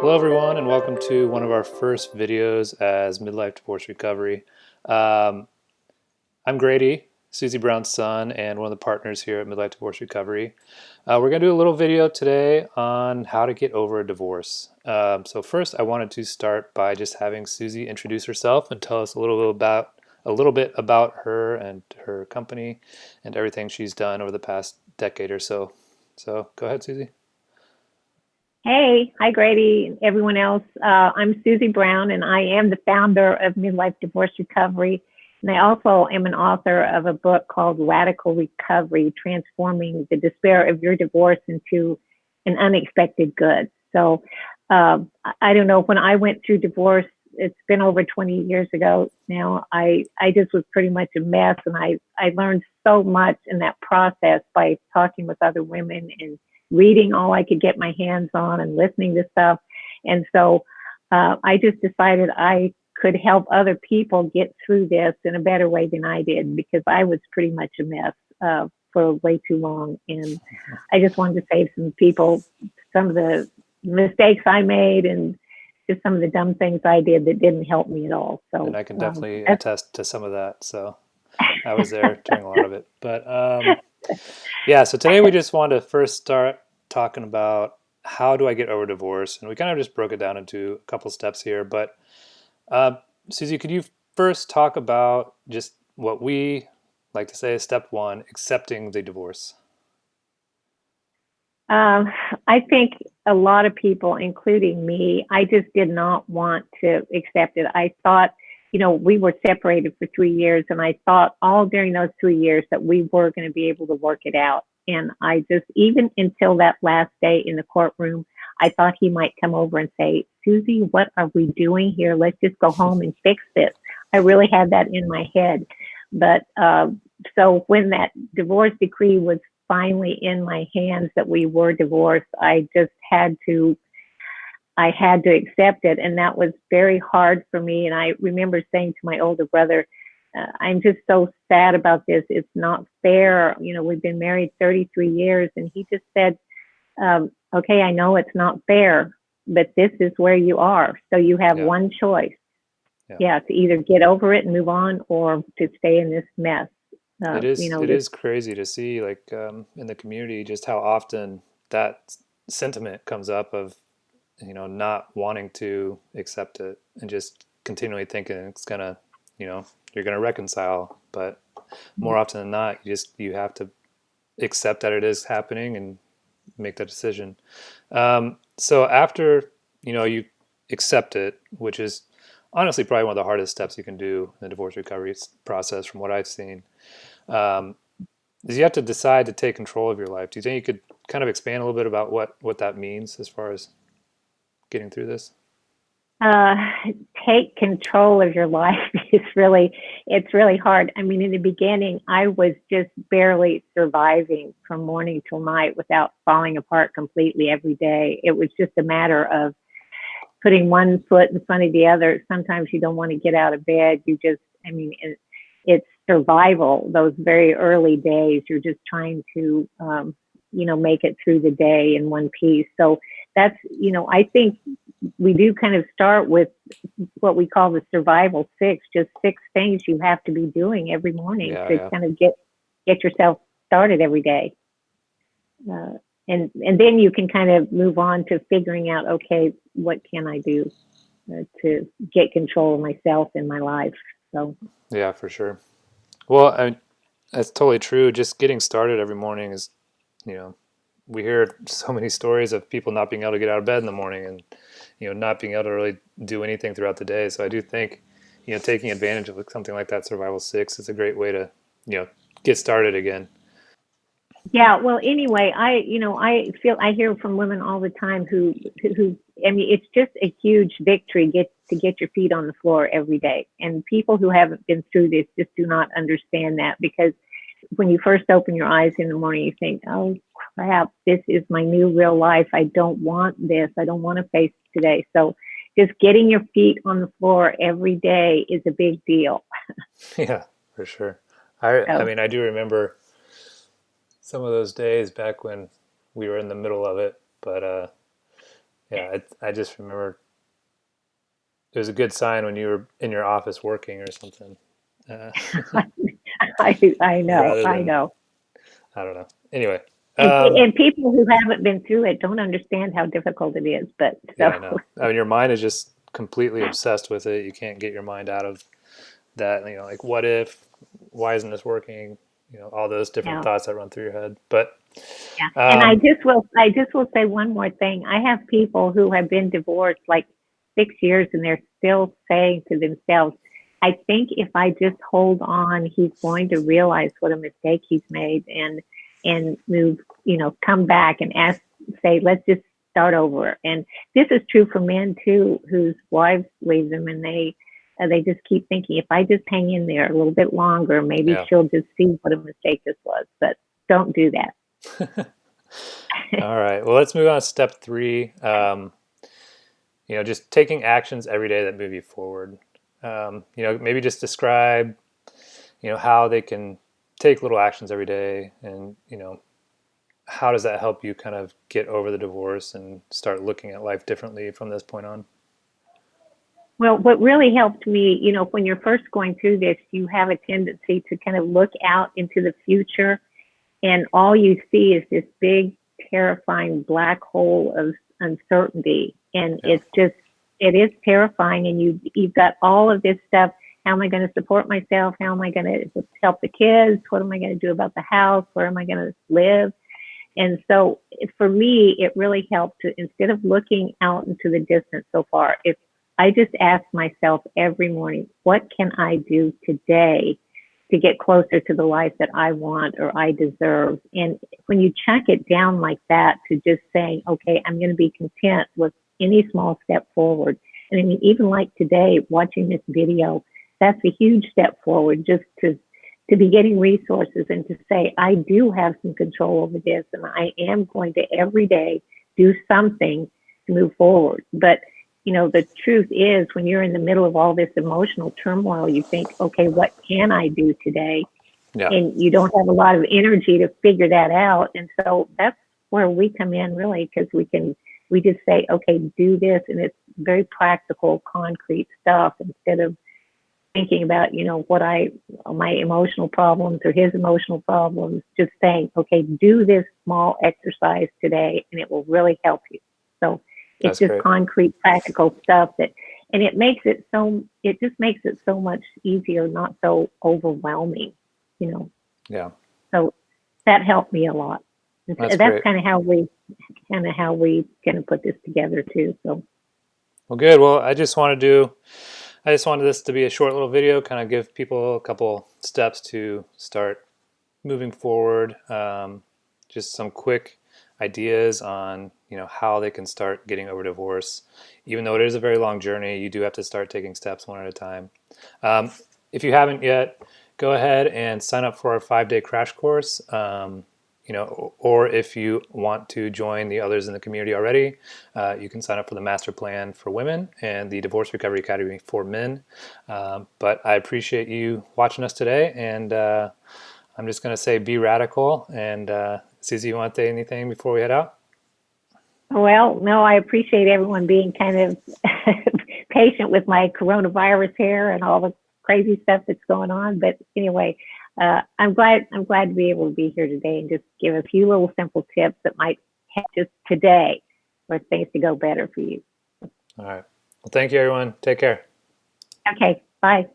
Hello, everyone, and welcome to one of our first videos as Midlife Divorce Recovery. Um, I'm Grady, Susie Brown's son, and one of the partners here at Midlife Divorce Recovery. We're going to do a little video today on how to get over a divorce. So first, I wanted to start by just having Susie introduce herself and tell us a little bit about her and her company and everything she's done over the past decade or so. So go ahead, Susie. Hey, hi Grady and everyone else. I'm Susie Brown, and I am the founder of Midlife Divorce Recovery. And I also am an author of a book called Radical Recovery, Transforming the Despair of Your Divorce into an Unexpected Good. So I don't know, when I went through divorce, it's been over 20 years ago now. I just was pretty much a mess, and I learned so much in that process by talking with other women and reading all I could get my hands on and listening to stuff. And so I just decided I could help other people get through this in a better way than I did, because I was pretty much a mess for way too long. And I just wanted to save some people some of the mistakes I made and just some of the dumb things I did that didn't help me at all. And So I can definitely that's attest to some of that. So I was there during a lot of it. But yeah, so today we just want to first start talking about how do I get over divorce? And we kind of just broke it down into a couple steps here. But uh, Susie, could you first talk about just what we like to say is step one, accepting the divorce? Um, I think a lot of people, including me, I just did not want to accept it. I thought, we were separated for 3 years, and I thought all during those 3 years that we were going to be able to work it out. And I just, even until that last day in the courtroom, I thought he might come over and say, Susie, what are we doing here? Let's just go home and fix this. I really had that in my head. But so when that divorce decree was finally in my hands that we were divorced, I had to accept it. And that was very hard for me. And I remember saying to my older brother, I'm just so sad about this. It's not fair. We've been married 33 years. And he just said, okay, I know it's not fair, but this is where you are. So you have Yeah, one choice. yeah. Yeah, to either get over it and move on, or to stay in this mess. It This. is crazy to see like in the community just how often that sentiment comes up of not wanting to accept it and just continually thinking it's gonna, you're gonna reconcile. But more often than not, you have to accept that it is happening and make that decision. So after you accept it, which is honestly probably one of the hardest steps you can do in the divorce recovery process, from what I've seen, um, is you have to decide to take control of your life. Do you think you could kind of expand a little bit about what that means as far as getting through this? uh, Take control of your life it's really hard. I mean, in the beginning, I was just barely surviving from morning till night without falling apart completely every day. It was just a matter of putting one foot in front of the other. Sometimes you don't want to get out of bed. It's survival. Those very early days, you're just trying to, make it through the day in one piece. So that's, I think we do kind of start with what we call the survival six, just six things you have to be doing every morning Yeah, to yeah. kind of get yourself started every day. Uh, and then you can kind of move on to figuring out, okay, what can I do to get control of myself and my life? So Yeah, for sure. Well, that's totally true. Just getting started every morning is, you know, we hear so many stories of people not being able to get out of bed in the morning and, not being able to really do anything throughout the day. So I do think, taking advantage of something like that Survival Six is a great way to, you know, get started again. yeah, well, anyway, I hear from women all the time who, I mean, it's just a huge victory to get your feet on the floor every day. And people who haven't been through this just do not understand that, because when you first open your eyes in the morning, you think, oh crap, this is my new real life. I don't want this. I don't want to face today. So just getting your feet on the floor every day is a big deal. Yeah, for sure. I So mean, I do remember some of those days back when we were in the middle of it, but Yeah, I just remember it was a good sign when you were in your office working or something, uh, I know, rather I than, know. I don't know. Anyway, And people who haven't been through it don't understand how difficult it is. But yeah, so, I know. I mean, your mind is just completely obsessed with it. You can't get your mind out of that. You know, like what if? Why isn't this working? You know, all those different yeah. thoughts that run through your head. But Yeah. And um, I just will say one more thing. I have people who have been divorced like 6 years and they're still saying to themselves, I think if I just hold on, he's going to realize what a mistake he's made and move, come back and say, let's just start over. And this is true for men too, whose wives leave them and they just keep thinking, if I just hang in there a little bit longer, maybe yeah. she'll just see what a mistake this was. But don't do that. All right. Well, let's move on to step three. Just taking actions every day that move you forward. Maybe just describe, how they can take little actions every day, and how does that help you kind of get over the divorce and start looking at life differently from this point on? Well, what really helped me, when you're first going through this, you have a tendency to kind of look out into the future, and all you see is this big, terrifying black hole of uncertainty. And Yeah, it is terrifying. And you've got all of this stuff. How am I going to support myself? How am I going to help the kids? What am I going to do about the house? Where am I going to live? And so for me, it really helped to, instead of looking out into the distance so far, if I just ask myself every morning, what can I do today to get closer to the life that I want or I deserve? And when you check it down like that to just saying, okay, I'm going to be content with any small step forward. And I mean, even like today, watching this video, that's a huge step forward just to be getting resources and to say, I do have some control over this and I am going to every day do something to move forward. But, the truth is when you're in the middle of all this emotional turmoil, you think, okay, what can I do today? yeah, And you don't have a lot of energy to figure that out. And so that's where we come in really, because we just say, okay, do this. And it's very practical, concrete stuff instead of thinking about, what my emotional problems or his emotional problems, just saying, okay, do this small exercise today and it will really help you. So it's that's just great. concrete, practical stuff and it just makes it so much easier, not so overwhelming, you know. Yeah, So that helped me a lot. that's That's great. kind of how we kind of put this together too. So, Well, good. Well, I just wanted this to be a short little video, kind of give people a couple steps to start moving forward. Just some quick ideas on how they can start getting over divorce. Even though it is a very long journey, you do have to start taking steps one at a time. Um, if you haven't yet, go ahead and sign up for our 5-day crash course. Or if you want to join the others in the community already, you can sign up for the master plan for women and the divorce recovery academy for men. But I appreciate you watching us today, and I'm just going to say be radical. And Susie, you want to say anything before we head out? well, no, I appreciate everyone being kind of patient with my coronavirus here and all the crazy stuff that's going on. But anyway, I'm glad to be able to be here today and just give a few little simple tips that might help just today for things to go better for you. All right. Well, thank you, everyone. Take care. Okay, bye.